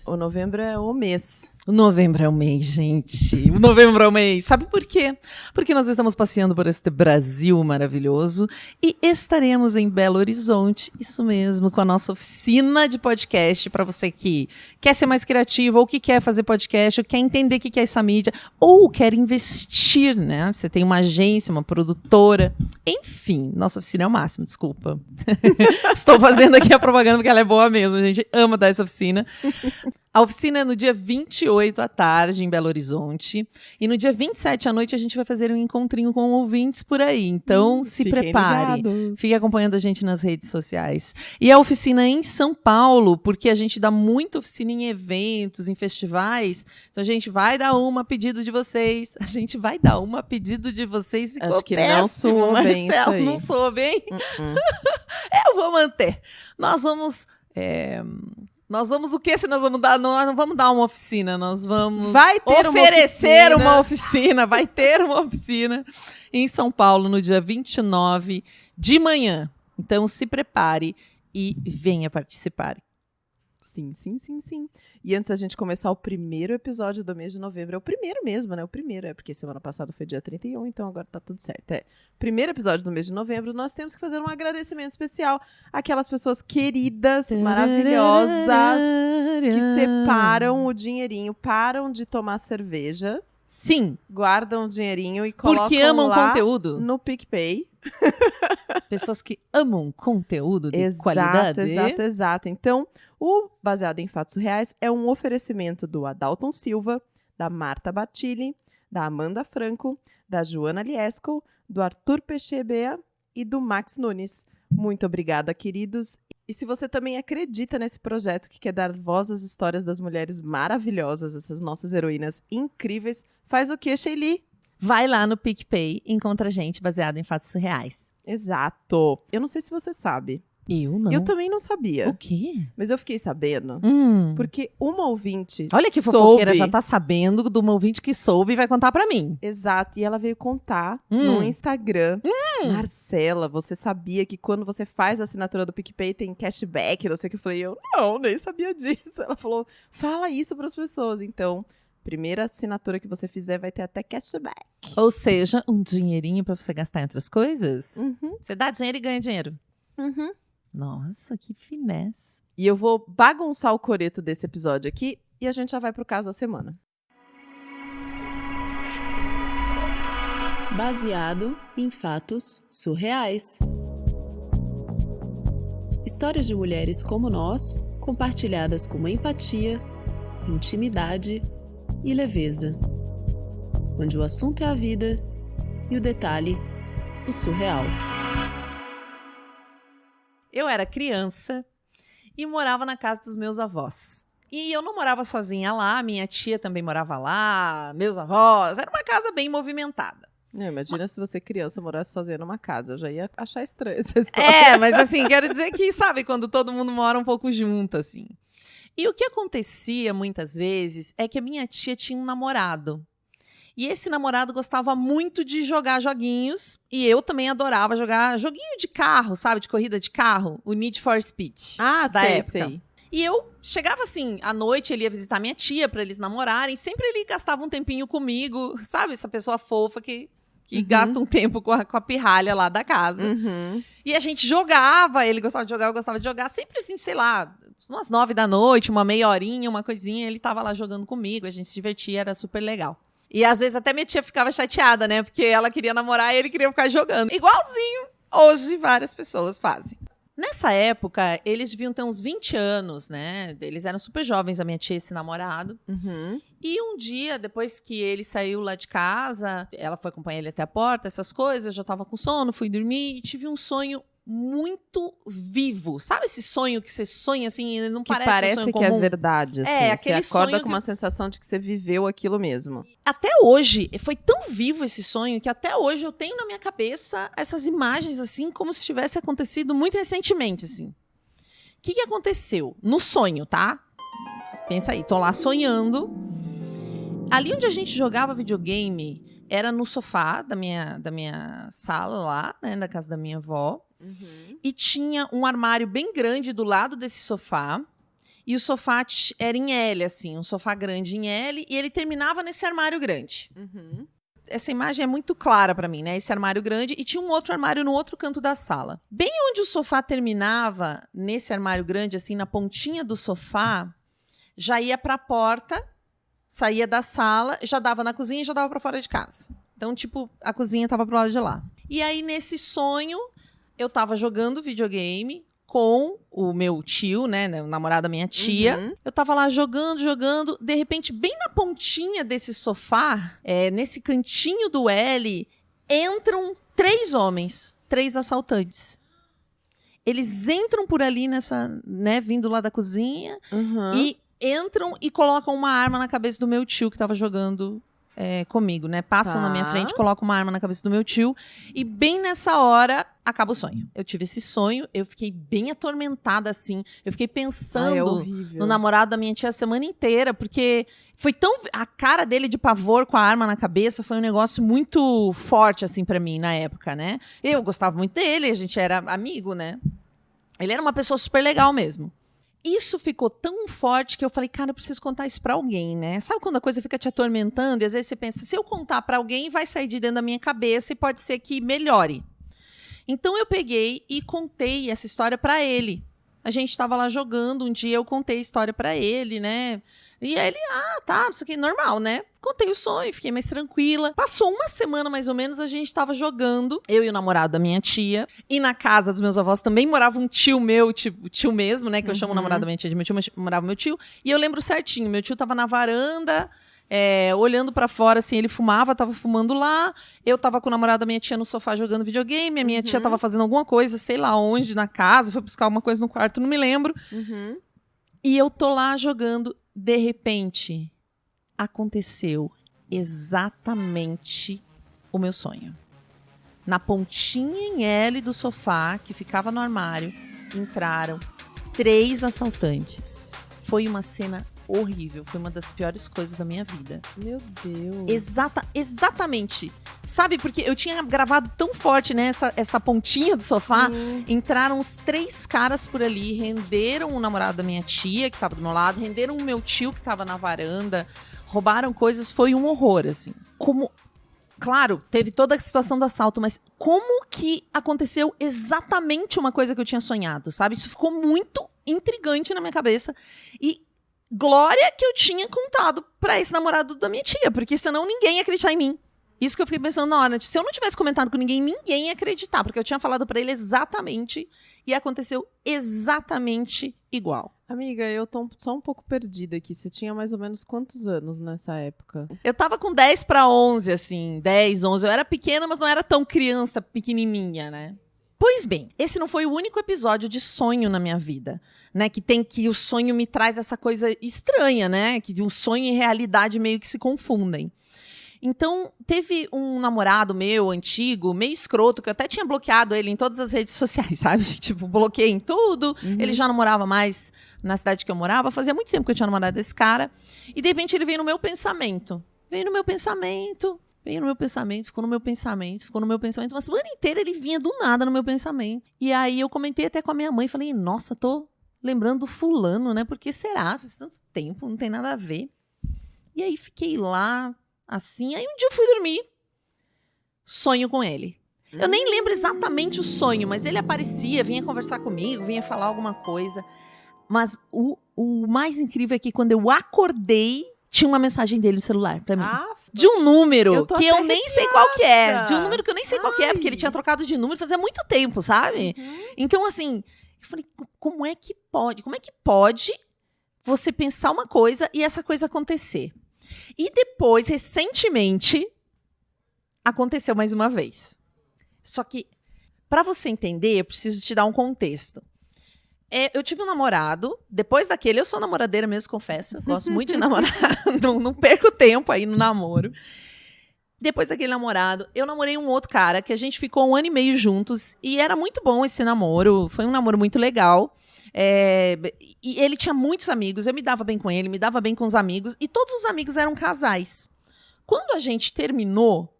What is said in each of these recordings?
O novembro é o mês. O novembro é o mês, gente. O novembro é o mês. Sabe por quê? Porque nós estamos passeando por este Brasil maravilhoso e estaremos em Belo Horizonte, isso mesmo, com a nossa oficina de podcast para você que quer ser mais criativo ou que quer fazer podcast, ou quer entender o que é essa mídia, ou quer investir, né? Você tem uma agência, uma produtora, enfim, nossa oficina é o máximo, desculpa. Estou fazendo aqui a propaganda porque ela é boa mesmo, a gente ama dar essa oficina. A oficina é no dia 28 à tarde, em Belo Horizonte. E no dia 27 à noite, a gente vai fazer um encontrinho com ouvintes por aí. Então, se prepare. Ligados. Fique acompanhando a gente nas redes sociais. E a oficina é em São Paulo, porque a gente dá muita oficina em eventos, em festivais. Então, a gente vai dar uma a pedido de vocês. A gente vai dar uma a pedido de vocês. Ficou Acho que péssimo, não soou bem isso Marcelo, aí. não soou bem? Eu vou manter. Nós vamos o que se nós vamos dar? Nós não vamos dar uma oficina, nós vamos Vai ter oferecer uma oficina. Vai ter uma oficina em São Paulo no dia 29 de manhã. Então se prepare e venha participar. Sim. E antes da gente começar o primeiro episódio do mês de novembro, é o primeiro mesmo, né? O primeiro, porque semana passada foi dia 31, então agora tá tudo certo. Primeiro episódio do mês de novembro, nós temos que fazer um agradecimento especial àquelas pessoas queridas, maravilhosas, que separam o dinheirinho, param de tomar cerveja, Sim, guardam o dinheirinho e colocam porque amam lá conteúdo. no PicPay. Pessoas que amam conteúdo de qualidade. Exato. Então, o Baseado em Fatos Reais é um oferecimento do Adalton Silva, da Marta Batilli, da Amanda Franco, da Joana Liesco, do Arthur Pechebea e do Max Nunes. Muito obrigada, queridos. E se você também acredita nesse projeto que quer dar voz às histórias das mulheres maravilhosas, essas nossas heroínas incríveis, faz o quê, Sheili? Vai lá no PicPay e encontra a gente baseado em fatos reais. Exato. Eu não sei se você sabe. Eu não. Eu também não sabia. O quê? Mas eu fiquei sabendo. Porque uma ouvinte Olha que fofoqueira, já tá sabendo de uma ouvinte que soube e vai contar pra mim. Exato, e ela veio contar no Instagram. Marcela, você sabia que quando você faz a assinatura do PicPay tem cashback, não sei o que. Eu falei, eu não, nem sabia disso. Ela falou, fala isso pras pessoas. Então, primeira assinatura que você fizer vai ter até cashback. Ou seja, um dinheirinho pra você gastar em outras coisas. Você dá dinheiro e ganha dinheiro. Nossa, que finesse. E eu vou bagunçar o coreto desse episódio aqui e a gente já vai pro caso da semana. Baseado em fatos surreais. Histórias de mulheres como nós, compartilhadas com empatia, intimidade e leveza. Onde o assunto é a vida e o detalhe, o surreal. Eu era criança e morava na casa dos meus avós. E eu não morava sozinha lá, minha tia também morava lá, meus avós. Era uma casa bem movimentada. Imagina se você criança morasse sozinha numa casa, eu já ia achar estranho essa história. Mas assim, quero dizer que, sabe, quando todo mundo mora um pouco junto, assim. E o que acontecia muitas vezes é que a minha tia tinha um namorado. E esse namorado gostava muito de jogar joguinhos. E eu também adorava jogar joguinho de carro, sabe? De corrida de carro. O Need for Speed. Da época. Sei. E eu chegava assim, à noite ele ia visitar minha tia pra eles namorarem. Sempre ele gastava um tempinho comigo. Sabe? Essa pessoa fofa que gasta um tempo com a pirralha lá da casa. E a gente jogava. Ele gostava de jogar, eu gostava de jogar. Sempre assim, sei lá, umas 9 da noite, uma meia horinha, uma coisinha. Ele tava lá jogando comigo. A gente se divertia, era super legal. E às vezes até minha tia ficava chateada, né? Porque ela queria namorar e ele queria ficar jogando. Igualzinho hoje várias pessoas fazem. Nessa época, eles deviam ter uns 20 anos, né? Eles eram super jovens, a minha tia e esse namorado. E um dia, depois que ele saiu lá de casa, ela foi acompanhar ele até a porta, essas coisas, eu já tava com sono, fui dormir e tive um sonho muito vivo. Sabe esse sonho que você sonha assim, e não Que parece um sonho que comum? é verdade, assim. Aquele você acorda sonho com uma sensação de que você viveu aquilo mesmo. Até hoje, foi tão vivo esse sonho que até hoje eu tenho na minha cabeça essas imagens assim, como se tivesse acontecido muito recentemente, assim. O que aconteceu? No sonho, tá? Pensa aí, tô lá sonhando. Ali onde a gente jogava videogame era no sofá da minha sala lá, né, da casa da minha avó. E tinha um armário bem grande do lado desse sofá. E o sofá era em L, assim, um sofá grande em L, e ele terminava nesse armário grande. Uhum. Essa imagem é muito clara pra mim, né? Esse armário grande, e tinha um outro armário no outro canto da sala. Bem onde o sofá terminava, nesse armário grande, assim, na pontinha do sofá, já ia pra porta, saía da sala, já dava na cozinha e já dava pra fora de casa. Então, tipo, a cozinha tava pro lado de lá. E aí, nesse sonho, eu tava jogando videogame com o meu tio, né, o namorado da minha tia. Uhum. Eu tava lá jogando, de repente, bem na pontinha desse sofá, nesse cantinho do L, entram 3 homens, 3 assaltantes. Eles entram por ali nessa, né, vindo lá da cozinha, Uhum. e entram e colocam uma arma na cabeça do meu tio que tava jogando comigo, né? Passam Tá. na minha frente, colocam uma arma na cabeça do meu tio, e bem nessa hora acaba o sonho. Eu tive esse sonho, eu fiquei bem atormentada, assim. Eu fiquei Ai, é pensando horrível. no namorado da minha tia a semana inteira, porque foi tão... A cara dele de pavor com a arma na cabeça foi um negócio muito forte, assim, pra mim, na época, né? Eu gostava muito dele, a gente era amigo, né? Ele era uma pessoa super legal mesmo. Isso ficou tão forte que eu falei, cara, eu preciso contar isso pra alguém, né? Sabe quando a coisa fica te atormentando e às vezes você pensa, se eu contar pra alguém, vai sair de dentro da minha cabeça e pode ser que melhore. Então eu peguei e contei essa história pra ele. A gente estava lá jogando, um dia eu contei a história pra ele, né? E aí ele, tá, não sei o que, normal, né? Contei o sonho, fiquei mais tranquila. Passou uma semana, mais ou menos, a gente tava jogando, eu e o namorado da minha tia, e na casa dos meus avós também morava um tio meu, tipo, tio mesmo, né? Que eu chamo o namorado da minha tia de meu tio, mas morava meu tio. E eu lembro certinho, meu tio tava na varanda, olhando pra fora, assim, ele fumava, tava fumando lá. Eu tava com o namorado da minha tia no sofá jogando videogame, a minha tia tava fazendo alguma coisa, sei lá onde, na casa, foi buscar alguma coisa no quarto, não me lembro. Uhum. E eu tô lá jogando, de repente, aconteceu exatamente o meu sonho. Na pontinha em L do sofá, que ficava no armário, entraram 3 assaltantes. Foi uma cena horrível, foi uma das piores coisas da minha vida. Meu Deus. Exatamente. Sabe, porque eu tinha gravado tão forte, né, essa pontinha do sofá. Sim. Entraram os 3 caras por ali, renderam o namorado da minha tia, que tava do meu lado, renderam o meu tio, que tava na varanda, roubaram coisas, foi um horror, assim. Claro, teve toda a situação do assalto, mas como que aconteceu exatamente uma coisa que eu tinha sonhado, sabe? Isso ficou muito intrigante na minha cabeça. E glória que eu tinha contado pra esse namorado da minha tia, porque senão ninguém ia acreditar em mim. Isso que eu fiquei pensando na hora. Se eu não tivesse comentado com ninguém, ninguém ia acreditar, porque eu tinha falado pra ele exatamente e aconteceu exatamente igual. Amiga, eu tô só um pouco perdida aqui. Você tinha mais ou menos quantos anos nessa época? Eu tava com 10 pra 11, assim, 10, 11. Eu era pequena, mas não era tão criança pequenininha, né? Pois bem, esse não foi o único episódio de sonho na minha vida, né? Que o sonho me traz essa coisa estranha, né? Que o sonho e realidade meio que se confundem. Então, teve um namorado meu, antigo, meio escroto, que eu até tinha bloqueado ele em todas as redes sociais, sabe? Tipo, bloqueei em tudo. Uhum. Ele já não morava mais na cidade que eu morava. Fazia muito tempo que eu tinha namorado desse cara. E, de repente, ele veio no meu pensamento. Ficou no meu pensamento. Uma semana inteira ele vinha do nada no meu pensamento. E aí eu comentei até com a minha mãe. Falei, nossa, tô lembrando do fulano, né? Por que será? Faz tanto tempo, não tem nada a ver. E aí fiquei lá, assim. Aí um dia eu fui dormir. Sonho com ele. Eu nem lembro exatamente o sonho, mas ele aparecia, vinha conversar comigo, vinha falar alguma coisa. Mas o mais incrível é que quando eu acordei, tinha uma mensagem dele no celular pra mim. De um número que eu nem sei qual que é. De um número que eu nem sei qual que é, porque ele tinha trocado de número fazia muito tempo, sabe? Então, assim, eu falei, como é que pode? Como é que pode você pensar uma coisa e essa coisa acontecer? E depois, recentemente, aconteceu mais uma vez. Só que, pra você entender, eu preciso te dar um contexto. Eu tive um namorado, depois daquele, eu sou namoradeira mesmo, confesso. Eu gosto muito de namorar, não perco tempo aí no namoro. Depois daquele namorado, eu namorei um outro cara, que a gente ficou 1 ano e meio juntos, e era muito bom esse namoro, foi um namoro muito legal. E ele tinha muitos amigos, eu me dava bem com ele, me dava bem com os amigos, e todos os amigos eram casais. Quando a gente terminou,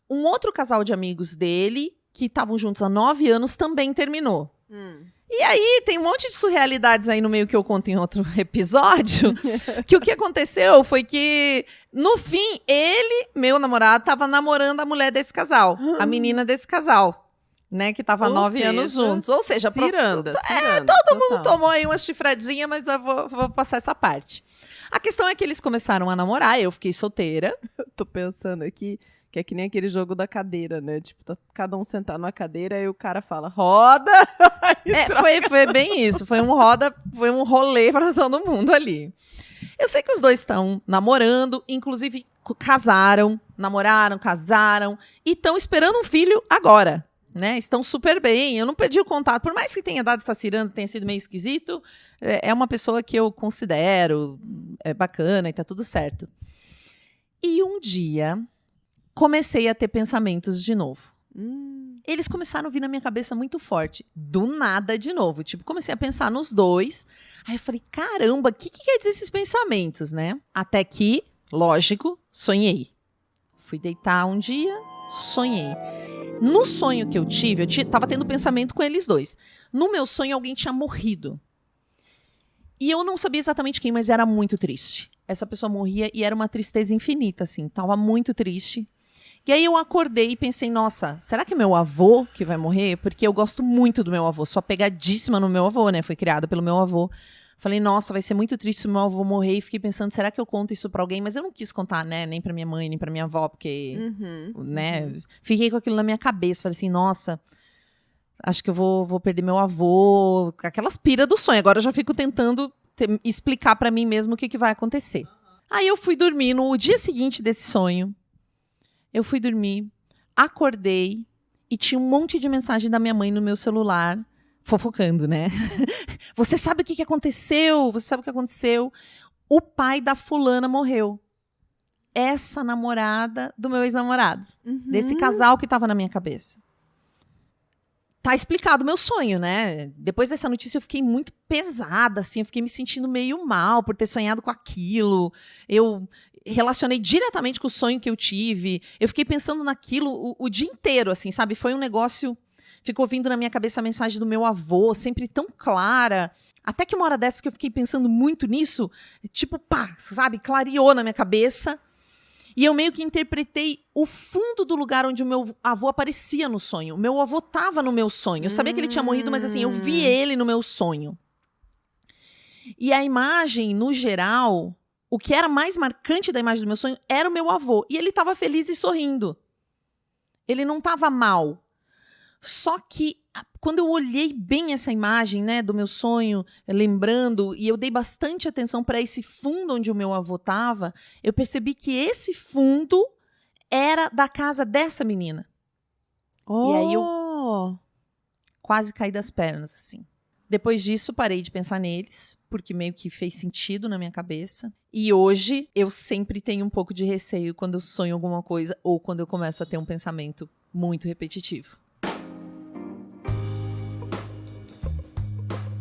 um outro casal de amigos dele, que estavam juntos há 9 anos, também terminou. E aí, tem um monte de surrealidades aí no meio que eu conto em outro episódio, que o que aconteceu foi que, no fim, meu namorado, tava namorando a mulher desse casal, a menina desse casal, né, que tava há 9 anos juntos. Ou seja, ciranda. Todo mundo tomou aí uma chifradinha, mas eu vou passar essa parte. A questão é que eles começaram a namorar, eu fiquei solteira. Eu tô pensando aqui que é que nem aquele jogo da cadeira, né? Tipo, tá cada um sentado numa cadeira e o cara fala, roda! Foi bem isso. Foi um rolê pra todo mundo ali. Eu sei que os dois estão namorando, inclusive namoraram, casaram e estão esperando um filho agora, né? Estão super bem. Eu não perdi o contato, por mais que tenha dado essa ciranda, tenha sido meio esquisito, é uma pessoa que eu considero bacana e tá tudo certo. E um dia comecei a ter pensamentos de novo. Eles começaram a vir na minha cabeça muito forte. Do nada, de novo. Tipo, comecei a pensar nos dois. Aí eu falei, caramba, o que quer dizer esses pensamentos, né? Até que, lógico, sonhei. Fui deitar um dia, sonhei. No sonho que eu tive, tava tendo pensamento com eles dois. No meu sonho, alguém tinha morrido. E eu não sabia exatamente quem, mas era muito triste. Essa pessoa morria e era uma tristeza infinita, assim. Tava muito triste. E aí eu acordei e pensei, nossa, será que é meu avô que vai morrer? Porque eu gosto muito do meu avô, sou apegadíssima no meu avô, né? Fui criada pelo meu avô. Falei, nossa, vai ser muito triste se meu avô morrer. E fiquei pensando, será que eu conto isso pra alguém? Mas eu não quis contar, né? Nem pra minha mãe, nem pra minha avó, porque, né? Fiquei com aquilo na minha cabeça. Falei assim, nossa, acho que eu vou perder meu avô. Aquelas piras do sonho. Agora eu já fico tentando explicar pra mim mesmo o que vai acontecer. Aí eu fui dormir no dia seguinte desse sonho. Eu fui dormir, acordei e tinha um monte de mensagem da minha mãe no meu celular, fofocando, né? Você sabe o que aconteceu? Você sabe o que aconteceu? O pai da fulana morreu. Essa namorada do meu ex-namorado. Desse casal que estava na minha cabeça. Tá explicado o meu sonho, né? Depois dessa notícia eu fiquei muito pesada, assim. Eu fiquei me sentindo meio mal por ter sonhado com aquilo. Eu relacionei diretamente com o sonho que eu tive. Eu fiquei pensando naquilo o dia inteiro, assim, sabe? Foi um negócio... Ficou vindo na minha cabeça a mensagem do meu avô, sempre tão clara. Até que uma hora dessa que eu fiquei pensando muito nisso, tipo, pá, sabe? Clareou na minha cabeça. E eu meio que interpretei o fundo do lugar onde o meu avô aparecia no sonho. O meu avô tava no meu sonho. Eu sabia que ele tinha morrido, mas assim, eu vi ele no meu sonho. E a imagem, no geral... O que era mais marcante da imagem do meu sonho era o meu avô. E ele estava feliz e sorrindo. Ele não estava mal. Só que, quando eu olhei bem essa imagem, né, do meu sonho, lembrando, e eu dei bastante atenção para esse fundo onde o meu avô estava, eu percebi que esse fundo era da casa dessa menina. E aí eu quase caí das pernas, assim. Depois disso, parei de pensar neles, porque meio que fez sentido na minha cabeça. E hoje, eu sempre tenho um pouco de receio quando eu sonho alguma coisa ou quando eu começo a ter um pensamento muito repetitivo.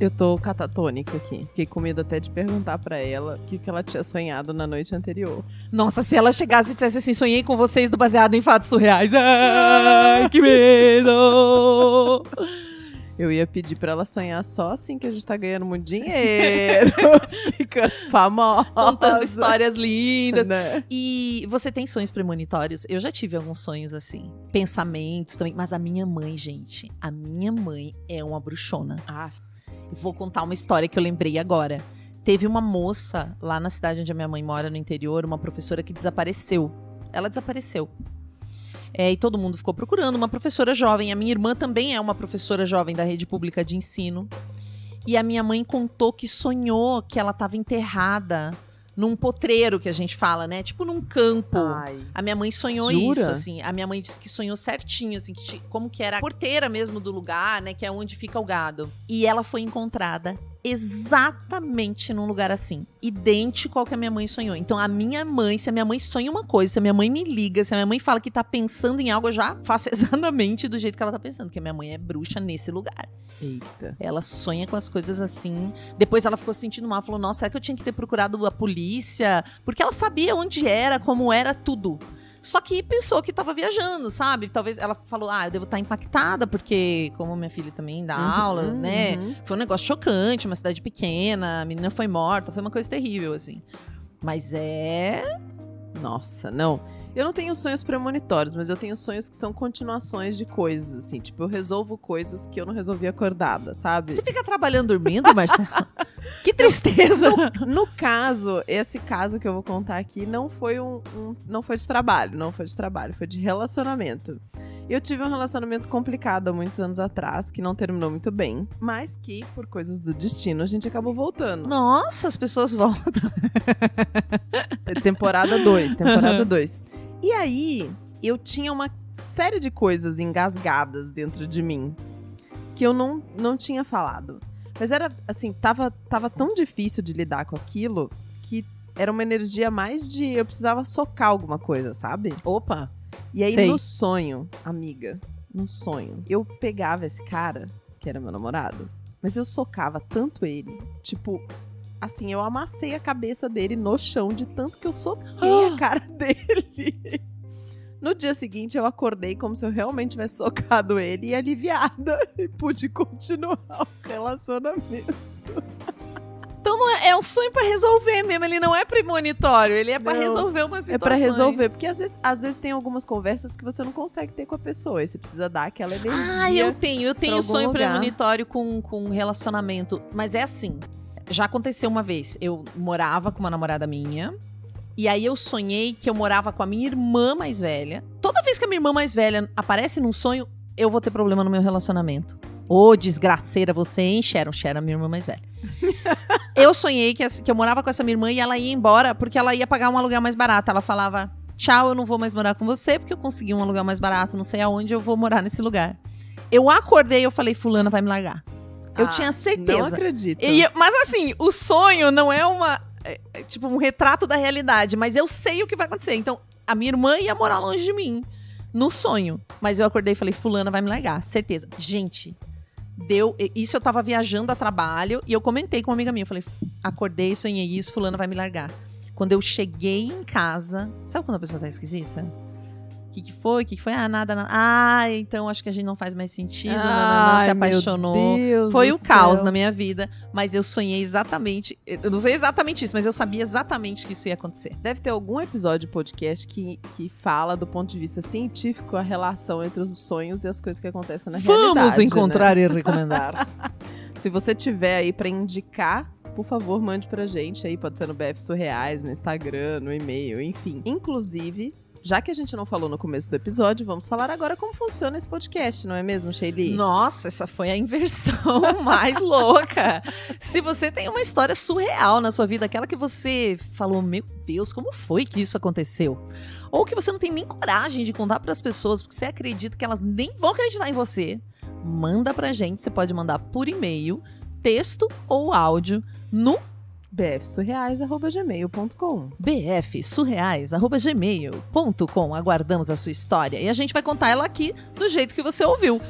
Eu tô catatônica aqui. Fiquei com medo até de perguntar pra ela o que ela tinha sonhado na noite anterior. Nossa, se ela chegasse e dissesse assim, sonhei com vocês do Baseado em Fatos Surreais. Ai, que medo! Eu ia pedir pra ela sonhar só assim que a gente tá ganhando muito dinheiro. Ficando famosa. Contando histórias lindas. Né? E você tem sonhos premonitórios? Eu já tive alguns sonhos assim. Pensamentos também. Mas a minha mãe, gente, a minha mãe é uma bruxona. Eu vou contar uma história que eu lembrei agora. Teve uma moça lá na cidade onde a minha mãe mora, no interior, uma professora que desapareceu. Ela desapareceu. E todo mundo ficou procurando uma professora jovem. A minha irmã também é uma professora jovem da rede pública de ensino. E a minha mãe contou que sonhou que ela estava enterrada num potreiro, que a gente fala, né? Tipo num campo. Ai. A minha mãe sonhou Jura? isso, assim. A minha mãe disse que sonhou certinho, assim, como que era a porteira mesmo do lugar, né? Que é onde fica o gado. E ela foi encontrada exatamente num lugar assim, idêntico ao que a minha mãe sonhou. Então a minha mãe, se a minha mãe sonha uma coisa, se a minha mãe me liga, se a minha mãe fala que tá pensando em algo, eu já faço exatamente do jeito que ela tá pensando, porque a minha mãe é bruxa nesse lugar. Eita. Ela sonha com as coisas assim. Depois ela ficou se sentindo mal, falou, nossa, será que eu tinha que ter procurado a polícia? Porque ela sabia onde era, como era tudo. Só que pensou que tava viajando, sabe? Talvez ela falou, eu devo estar impactada, porque como minha filha também dá aula, né? Foi um negócio chocante, uma cidade pequena, a menina foi morta, foi uma coisa terrível, assim. Mas Nossa, não. Eu não tenho sonhos premonitórios, mas eu tenho sonhos que são continuações de coisas, assim. Tipo, eu resolvo coisas que eu não resolvi acordada, sabe? Você fica trabalhando dormindo, Marcela? Que tristeza! No caso, esse caso que eu vou contar aqui não foi não foi de trabalho, foi de relacionamento. Eu tive um relacionamento complicado há muitos anos atrás, que não terminou muito bem, mas que, por coisas do destino, a gente acabou voltando. Nossa, as pessoas voltam. Temporada 2. E aí, eu tinha uma série de coisas engasgadas dentro de mim que eu não tinha falado. Mas era, assim, tava tão difícil de lidar com aquilo que era uma energia mais de eu precisava socar alguma coisa, sabe? Opa! E aí, Sei. no sonho, amiga, eu pegava esse cara, que era meu namorado, mas eu socava tanto ele, assim, eu amassei a cabeça dele no chão de tanto que eu soquei a cara dele. No dia seguinte, eu acordei como se eu realmente tivesse socado ele e aliviada. E pude continuar o relacionamento. Então é um sonho pra resolver mesmo, ele não é premonitório, ele é pra resolver uma situação. É pra resolver, porque às vezes tem algumas conversas que você não consegue ter com a pessoa, e você precisa dar aquela energia. Eu tenho sonho lugar. premonitório com relacionamento, mas é assim, já aconteceu uma vez, eu morava com uma namorada minha, e aí eu sonhei que eu morava com a minha irmã mais velha. Toda vez que a minha irmã mais velha aparece num sonho, eu vou ter problema no meu relacionamento. Ô, desgraceira, você, hein, Sharon? Sharon, minha irmã mais velha. Eu sonhei que eu morava com essa minha irmã e ela ia embora porque ela ia pagar um aluguel mais barato. Ela falava, tchau, eu não vou mais morar com você porque eu consegui um aluguel mais barato, não sei aonde eu vou morar nesse lugar. Eu acordei e eu falei, fulana vai me largar. Eu tinha certeza. Não acredito. Mas assim, o sonho não é tipo um retrato da realidade, mas eu sei o que vai acontecer. Então, a minha irmã ia morar longe de mim, no sonho. Mas eu acordei e falei, fulana vai me largar, certeza. Gente, isso eu tava viajando a trabalho e eu comentei com uma amiga minha, eu falei, acordei, sonhei isso, fulana vai me largar. Quando eu cheguei em casa, sabe quando a pessoa tá esquisita? O que foi? Nada. Então acho que a gente não faz mais sentido. Se apaixonou. Foi o caos na minha vida. Mas eu sonhei exatamente. Eu não sei exatamente isso, mas eu sabia exatamente que isso ia acontecer. Deve ter algum episódio de podcast que fala do ponto de vista científico a relação entre os sonhos e as coisas que acontecem na realidade. Vamos encontrar e recomendar. Se você tiver aí pra indicar, por favor, mande pra gente aí. Pode ser no BF Surreais, no Instagram, no e-mail, enfim. Inclusive, já que a gente não falou no começo do episódio, vamos falar agora como funciona esse podcast, não é mesmo, Sheili? Nossa, essa foi a inversão mais louca. Se você tem uma história surreal na sua vida, aquela que você falou, meu Deus, como foi que isso aconteceu? Ou que você não tem nem coragem de contar pras pessoas, porque você acredita que elas nem vão acreditar em você, manda pra gente. Você pode mandar por e-mail, texto ou áudio no bfsurreais@gmail.com. bfsurreais@gmail.com. Aguardamos a sua história e a gente vai contar ela aqui do jeito que você ouviu,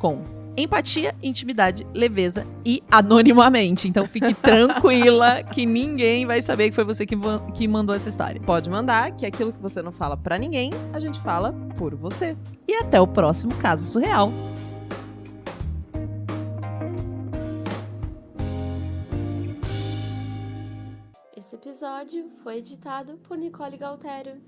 com empatia, intimidade, leveza e anonimamente. Então fique tranquila que ninguém vai saber que foi você que mandou essa história. Pode mandar, que aquilo que você não fala pra ninguém, a gente fala por você. E até o próximo Caso Surreal. Esse episódio foi editado por Nicole Galtério.